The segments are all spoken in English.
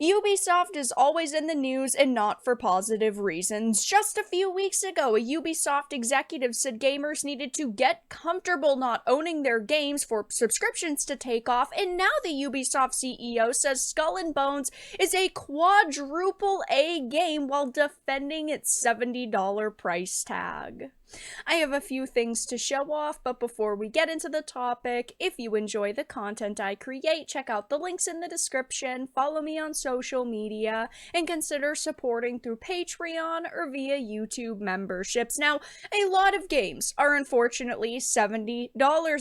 Ubisoft is always in the news and not for positive reasons. Just a few weeks ago, a Ubisoft executive said gamers needed to get comfortable not owning their games for subscriptions to take off, and now the Ubisoft CEO says Skull and Bones is a quadruple A game while defending its $70 price tag. I have a few things to show off, but before we get into the topic, if you enjoy the content I create, check out the links in the description, follow me on social media, and consider supporting through Patreon or via YouTube memberships. Now, a lot of games are unfortunately $70.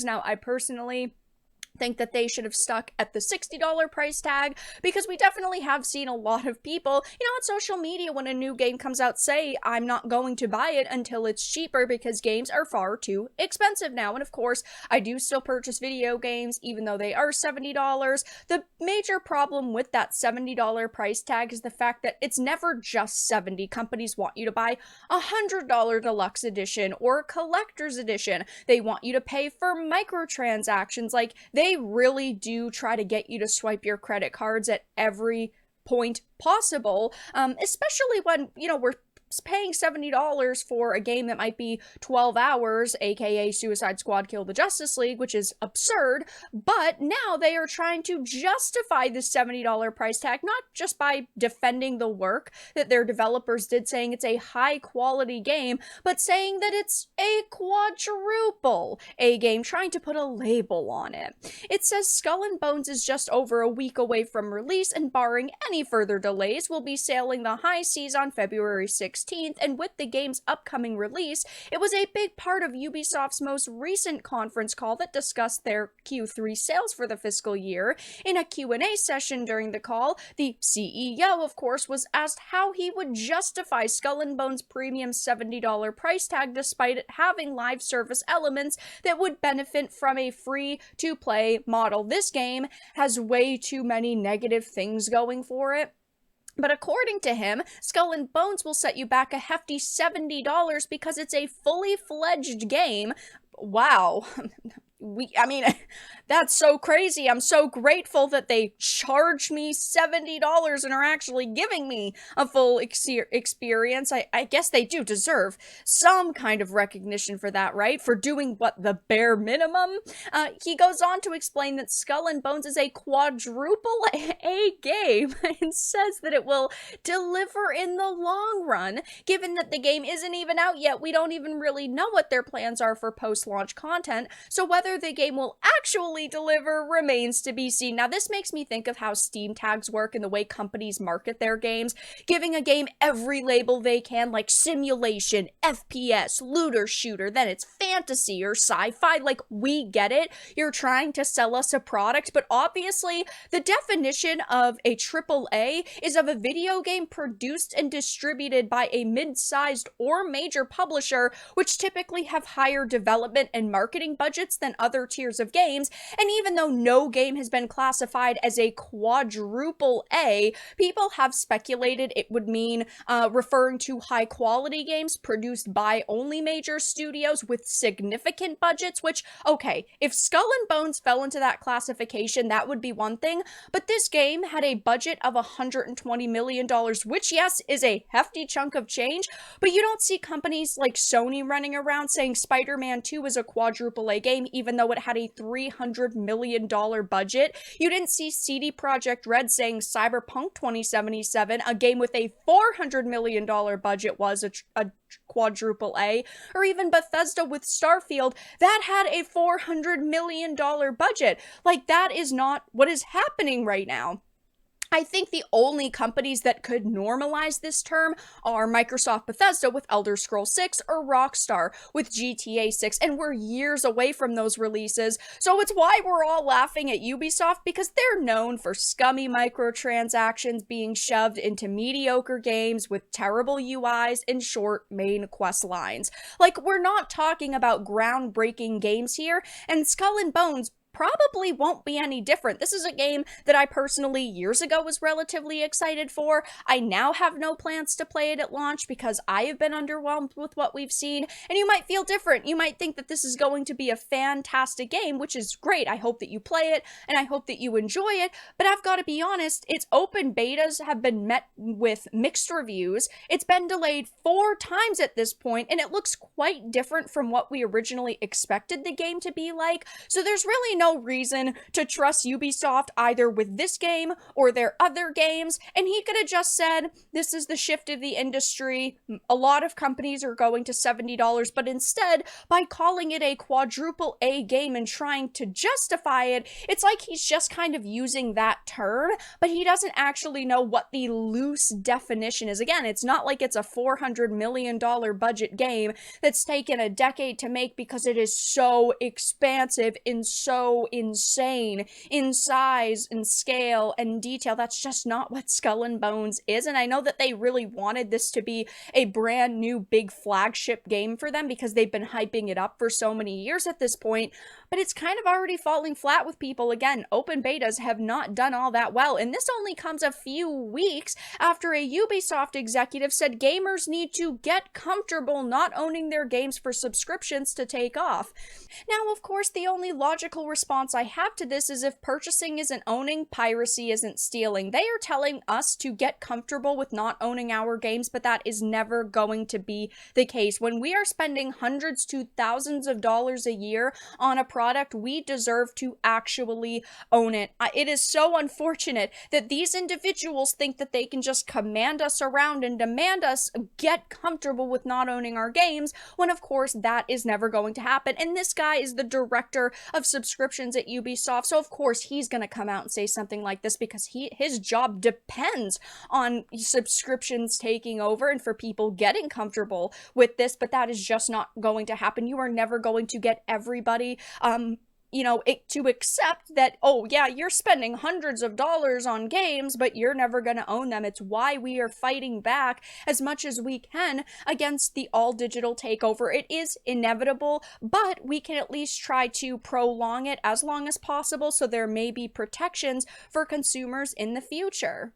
Now, I personally think that they should have stuck at the $60 price tag, because we definitely have seen a lot of people, on social media when a new game comes out say, I'm not going to buy it until it's cheaper because games are far too expensive now. And of course, I do still purchase video games even though they are $70. The major problem with that $70 price tag is the fact that it's never just 70. Companies want you to buy a $100 deluxe edition or a collector's edition. They want you to pay for microtransactions. Like, they really do try to get you to swipe your credit cards at every point possible, especially when, we're paying $70 for a game that might be 12 hours, aka Suicide Squad Kill the Justice League, which is absurd, but now they are trying to justify the $70 price tag, not just by defending the work that their developers did, saying it's a high quality game, but saying that it's a quadruple A game, trying to put a label on it. It says Skull and Bones is just over a week away from release, and barring any further delays, will be sailing the high seas on February 16th. And with the game's upcoming release, it was a big part of Ubisoft's most recent conference call that discussed their Q3 sales for the fiscal year. In a Q&A session during the call, the CEO, of course, was asked how he would justify Skull and Bones' premium $70 price tag despite it having live service elements that would benefit from a free-to-play model. This game has way too many negative things going for it. But according to him, Skull and Bones will set you back a hefty $70 because it's a fully fledged game. Wow. That's so crazy. I'm so grateful that they charged me $70 and are actually giving me a full experience. I guess they do deserve some kind of recognition for that, right? For doing what, the bare minimum? He goes on to explain that Skull and Bones is a quadruple A game and says that it will deliver in the long run. Given that the game isn't even out yet, we don't even really know what their plans are for post-launch content, so whether the game will actually deliver remains to be seen. Now, this makes me think of how Steam tags work and the way companies market their games, giving a game every label they can, like simulation, FPS, looter shooter, then it's fantasy or sci-fi. Like, we get it. You're trying to sell us a product, but obviously the definition of a AAA is of a video game produced and distributed by a mid-sized or major publisher, which typically have higher development and marketing budgets than other tiers of games. And even though no game has been classified as a quadruple A, people have speculated it would mean referring to high quality games produced by only major studios with significant budgets, which, okay, if Skull and Bones fell into that classification, that would be one thing, but this game had a budget of $120 million, which, yes, is a hefty chunk of change, but you don't see companies like Sony running around saying Spider-Man 2 is a quadruple A game, even though it had a $300 million budget. You didn't see CD Projekt Red saying Cyberpunk 2077, a game with a $400 million budget, was a quadruple A, or even Bethesda with Starfield that had a $400 million budget. Like, that is not what is happening right now. I think the only companies that could normalize this term are Microsoft Bethesda with Elder Scrolls 6 or Rockstar with GTA 6, and we're years away from those releases, so it's why we're all laughing at Ubisoft, because they're known for scummy microtransactions being shoved into mediocre games with terrible UIs and short main quest lines. Like, we're not talking about groundbreaking games here, and Skull and Bones probably won't be any different. This is a game that I personally years ago was relatively excited for. I now have no plans to play it at launch because I have been underwhelmed with what we've seen, and you might feel different. You might think that this is going to be a fantastic game, which is great. I hope that you play it, and I hope that you enjoy it, but I've got to be honest, its open betas have been met with mixed reviews. It's been delayed 4 times at this point, and it looks quite different from what we originally expected the game to be like, so there's really no reason to trust Ubisoft either with this game or their other games, and he could have just said, this is the shift of the industry, a lot of companies are going to $70, but instead, by calling it a quadruple A game and trying to justify it, it's like he's just kind of using that term, but he doesn't actually know what the loose definition is. Again, it's not like it's a $400 million budget game that's taken a decade to make because it is so expansive and so insane in size and scale and detail. That's just not what Skull and Bones is, and I know that they really wanted this to be a brand new big flagship game for them because they've been hyping it up for so many years at this point, but it's kind of already falling flat with people. Again, open betas have not done all that well, and this only comes a few weeks after a Ubisoft executive said gamers need to get comfortable not owning their games for subscriptions to take off. Now, of course, the only logical response I have to this is if purchasing isn't owning, piracy isn't stealing. They are telling us to get comfortable with not owning our games, but that is never going to be the case. When we are spending hundreds to thousands of dollars a year on a product, we deserve to actually own it. It is so unfortunate that these individuals think that they can just command us around and demand us get comfortable with not owning our games, when of course that is never going to happen. And this guy is the director of subscriptions at Ubisoft, so of course he's going to come out and say something like this because his job depends on subscriptions taking over and for people getting comfortable with this, but that is just not going to happen. You are never going to get everybody to accept that, oh yeah, you're spending hundreds of dollars on games, but you're never going to own them. It's why we are fighting back as much as we can against the all-digital takeover. It is inevitable, but we can at least try to prolong it as long as possible so there may be protections for consumers in the future.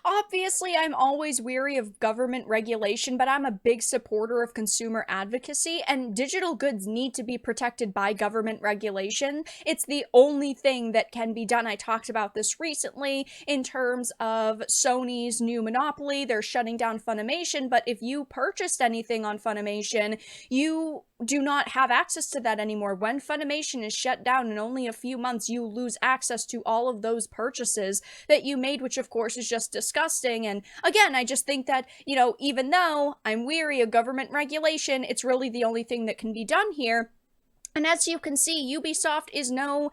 Obviously, I'm always weary of government regulation, but I'm a big supporter of consumer advocacy, and digital goods need to be protected by government regulation. It's the only thing that can be done. I talked about this recently in terms of Sony's new monopoly. They're shutting down Funimation, but if you purchased anything on Funimation, you do not have access to that anymore. When Funimation is shut down in only a few months, you lose access to all of those purchases that you made, which of course is just disgusting. And again, I just think that, even though I'm weary of government regulation, it's really the only thing that can be done here. And as you can see, Ubisoft is no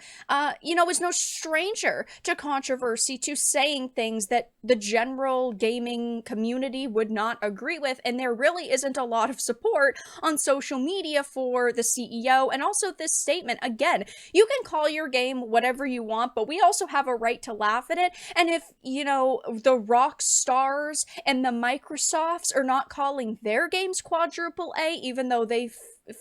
stranger to controversy, to saying things that the general gaming community would not agree with, and there really isn't a lot of support on social media for the CEO, and also this statement. Again, you can call your game whatever you want, but we also have a right to laugh at it, and if, the rock stars and the Microsofts are not calling their games quadruple A, even though they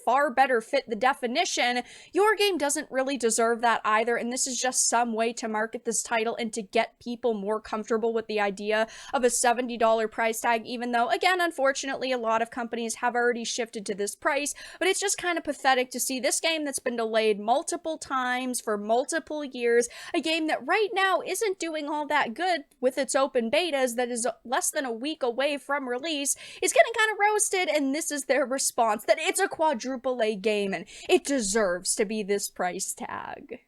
far better fit the definition, your game doesn't really deserve that either, and this is just some way to market this title and to get people more comfortable with the idea of a $70 price tag, even though, again, unfortunately, a lot of companies have already shifted to this price, but it's just kind of pathetic to see this game that's been delayed multiple times for multiple years, a game that right now isn't doing all that good with its open betas, that is less than a week away from release, is getting kind of roasted, and this is their response, that it's a quadruple A game and it deserves to be this price tag.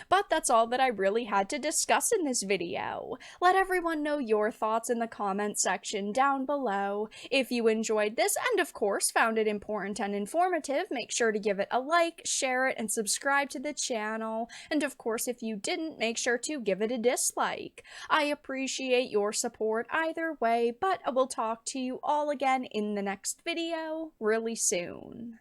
But that's all that I really had to discuss in this video. Let everyone know your thoughts in the comment section down below. If you enjoyed this and of course found it important and informative, make sure to give it a like, share it, and subscribe to the channel. And of course, if you didn't, make sure to give it a dislike. I appreciate your support either way, but I will talk to you all again in the next video really soon.